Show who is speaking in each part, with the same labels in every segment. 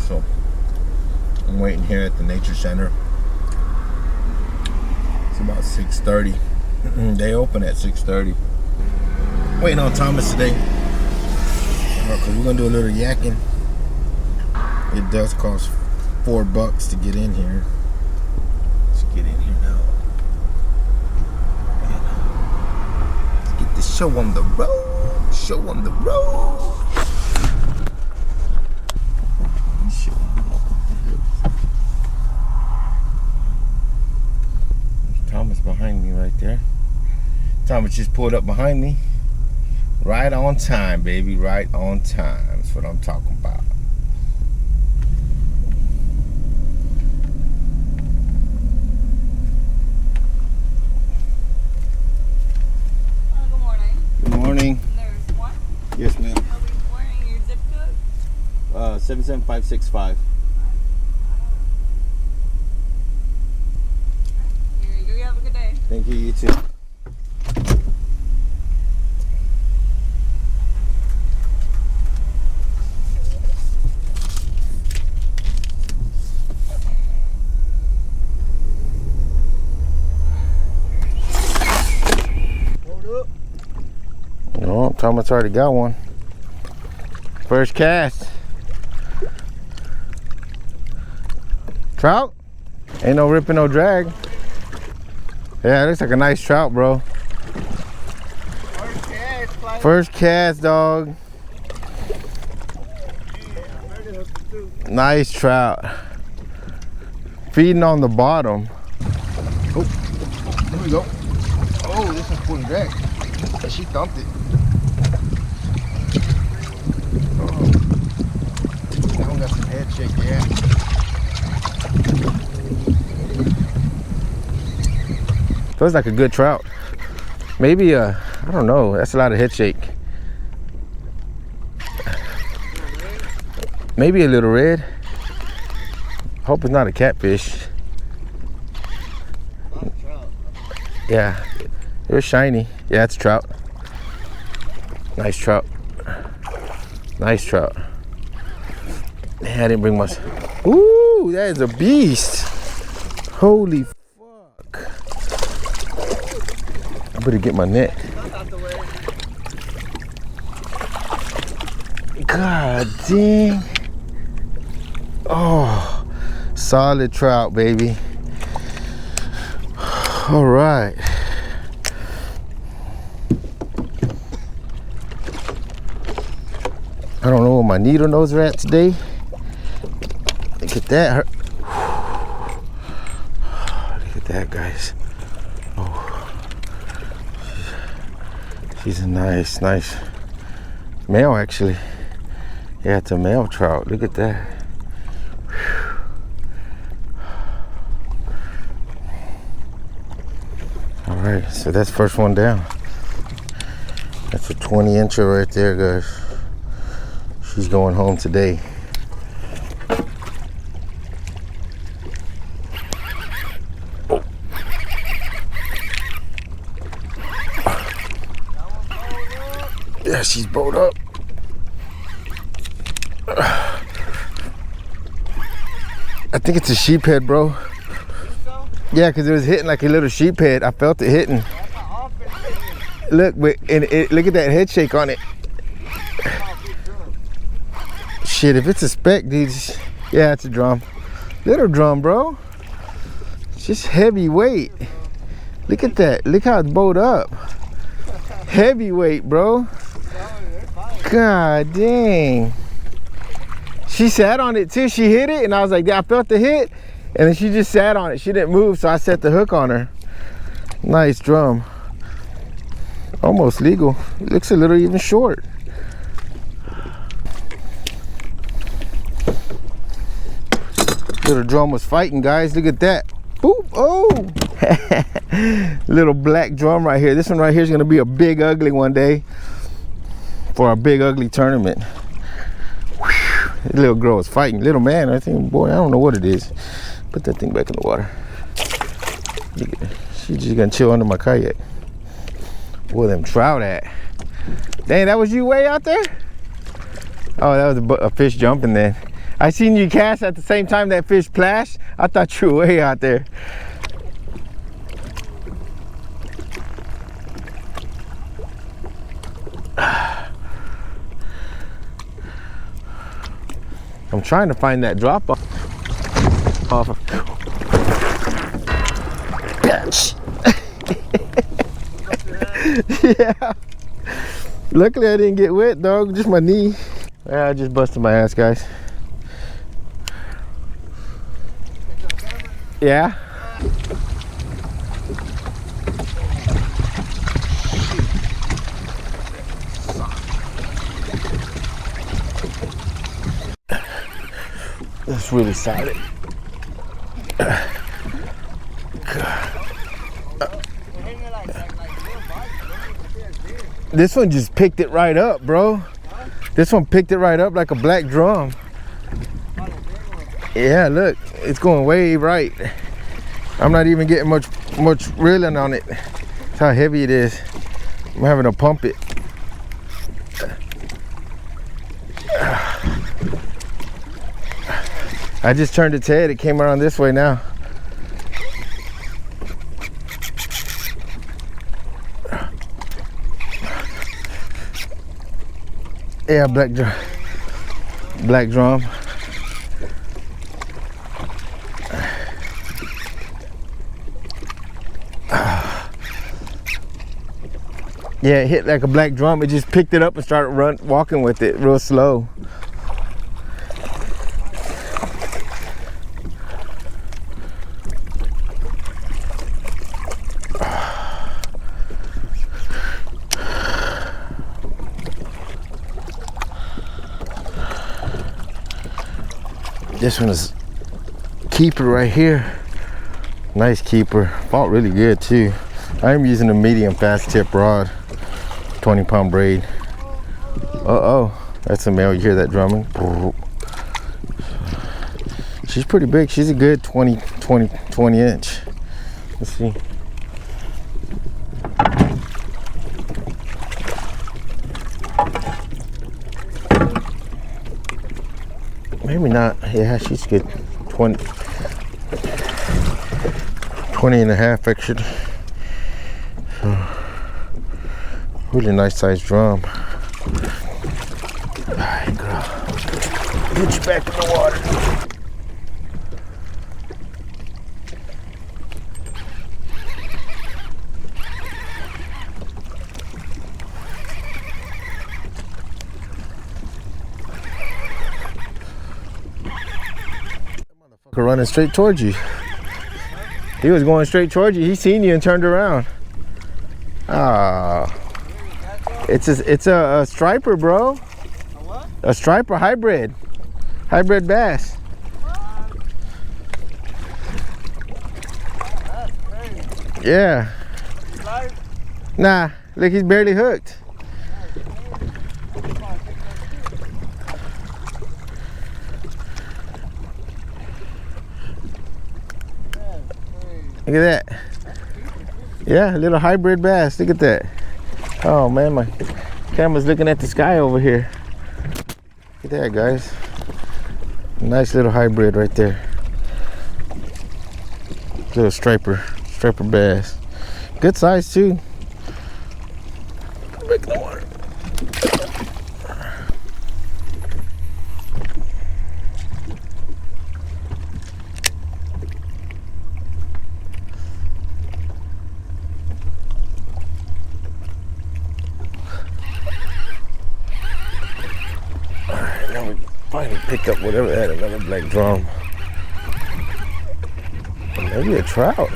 Speaker 1: so I'm waiting here at the nature center. It's about 6:30. They open at 6:30. Waiting on Thomas today. Cause we're gonna do a little yakking. It does cost $4 to get in here. Let's get in here now. Let's get the show on the road. Show on the road. There's Thomas behind me right there. Thomas just pulled up behind me. Right on time, baby. Right on time. That's what I'm talking about.
Speaker 2: Good morning.
Speaker 1: Good morning.
Speaker 2: There's one.
Speaker 1: Yes, ma'am.
Speaker 2: Wearing your zip code?
Speaker 1: 77565.
Speaker 2: Here you go. You have a good day.
Speaker 1: Thank you. You too. No, Thomas already got one. First cast. Trout? Ain't no ripping, no drag. Yeah, it looks like a nice trout, bro. First cast, dog. Nice trout. Feeding on the bottom. Oh, there we go. Oh, this one's pulling drag. She thumped it. Oh. That one got some head shake, yeah. Feels like a good trout. Maybe I don't know. That's a lot of head shake. Maybe a little red. Hope it's not a catfish. Yeah, it was shiny. Yeah, it's a trout. Nice trout. Nice trout. Man, I didn't bring much. Ooh, that is a beast. Holy fuck. I better get my net. God dang. Oh, solid trout, baby. All right. I don't know where my needle nose are at today. Look at that. Look at that, guys. Oh, she's a nice male, actually. Yeah, it's a male trout. Look at that. All right, so that's first one down. That's a 20-incher right there, guys. She's going home today. Oh. Yeah, she's bowed up. I think it's a sheephead, bro. Yeah, because it was hitting like a little sheephead. I felt it hitting. Look, look at that head shake on it. Shit, if it's a speck, dude, yeah, it's a drum. Little drum, bro. It's just heavyweight. Look at that. Look how it's bowed up. Heavyweight, bro. God dang. She sat on it too. She hit it, and I was like, yeah, I felt the hit. And then she just sat on it. She didn't move, so I set the hook on her. Nice drum. Almost legal. It looks a little even short. Little drum was fighting, guys. Look at that. Boop. Oh. Little black drum right here. This one right here is going to be a big ugly one day for our big ugly tournament. Whew. This little girl was fighting. Little man, I think, boy, I don't know what it is. Put that thing back in the water. She's just going to chill under my kayak. Where them trout at? Dang, that was you way out there? Oh, that was a fish jumping then. I seen you cast at the same time that fish splashed. I thought you were way out there. I'm trying to find that drop off. Bitch. Yeah. Luckily I didn't get wet, dog. Just my knee. Yeah, I just busted my ass, guys. Yeah. That's really solid. This one just picked it right up, bro. This one picked it right up like a black drum. Yeah, look, it's going way right. I'm not even getting much reeling on it. That's how heavy it is. I'm having to pump it. I just turned its head. It came around this way now. Yeah, black drum. Black drum. Yeah, it hit like a black drum. It just picked it up and started walking with it real slow. This one is keeper right here. Nice keeper. Fought really good too. I'm using a medium fast tip rod, 20-pound braid. Uh-oh, that's a male. You hear that drumming? She's pretty big. She's a good 20 inch. Let's see. Maybe not. Yeah, she's good. 20 and a half actually. So, really nice sized drum. All right, girl. Get you back in the water. Running straight towards you. He was going straight towards you. He seen you and turned around. Ah, it's a striper, bro. A what? A striper hybrid bass. Yeah. Nah, look, he's barely hooked. Look at that. Yeah, a little hybrid bass. Look at that. Oh man, my camera's looking at the sky over here. Look at that, guys. Nice little hybrid right there. Little striper bass. Good size too. Back in the water. Finally picked up whatever that, another black drum. Maybe a trout.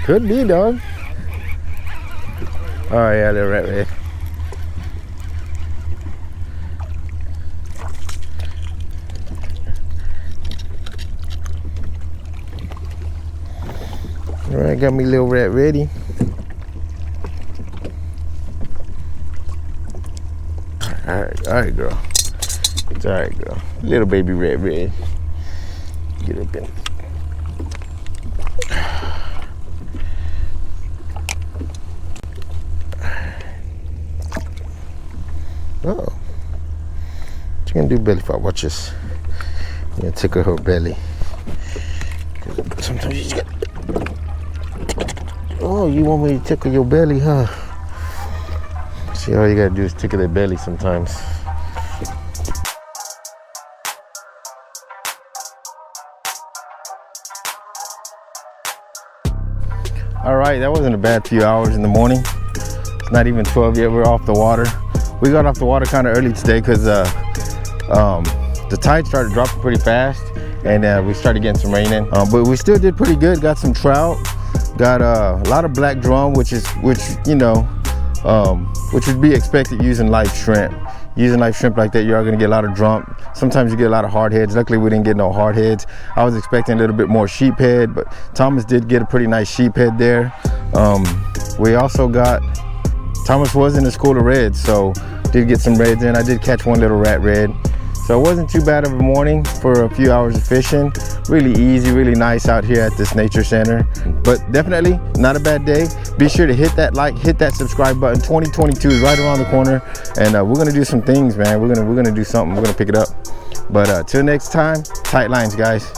Speaker 1: Could be, dog. Oh yeah, they're right there. All right, got me little rat ready. All right, girl. It's all right, girl. Little baby red. Get up in. Uh-oh. you gonna do belly flop? Watch this. You're gonna tickle her belly. Sometimes you just got. Oh, you want me to tickle your belly, huh? See, all you gotta do is tickle their belly sometimes. All right, that wasn't a bad few hours in the morning. It's not even 12 yet, we're off the water. We got off the water kind of early today because the tide started dropping pretty fast, and we started getting some rain in. But we still did pretty good, got some trout, got a lot of black drum, which you know, which would be expected using live shrimp. Using live shrimp like that, you are gonna get a lot of drum. Sometimes you get a lot of hard heads. Luckily, we didn't get no hard heads. I was expecting a little bit more sheep head, but Thomas did get a pretty nice sheep head there. We also got, Thomas was in the school of reds, so did get some reds in. I did catch one little rat red. So it wasn't too bad of a morning for a few hours of fishing. Really easy, really nice out here at this nature center. But definitely not a bad day. Be sure to hit that like, hit that subscribe button. 2022 is right around the corner, and we're gonna do some things, man. We're gonna do something. We're gonna pick it up. But till next time, tight lines, guys.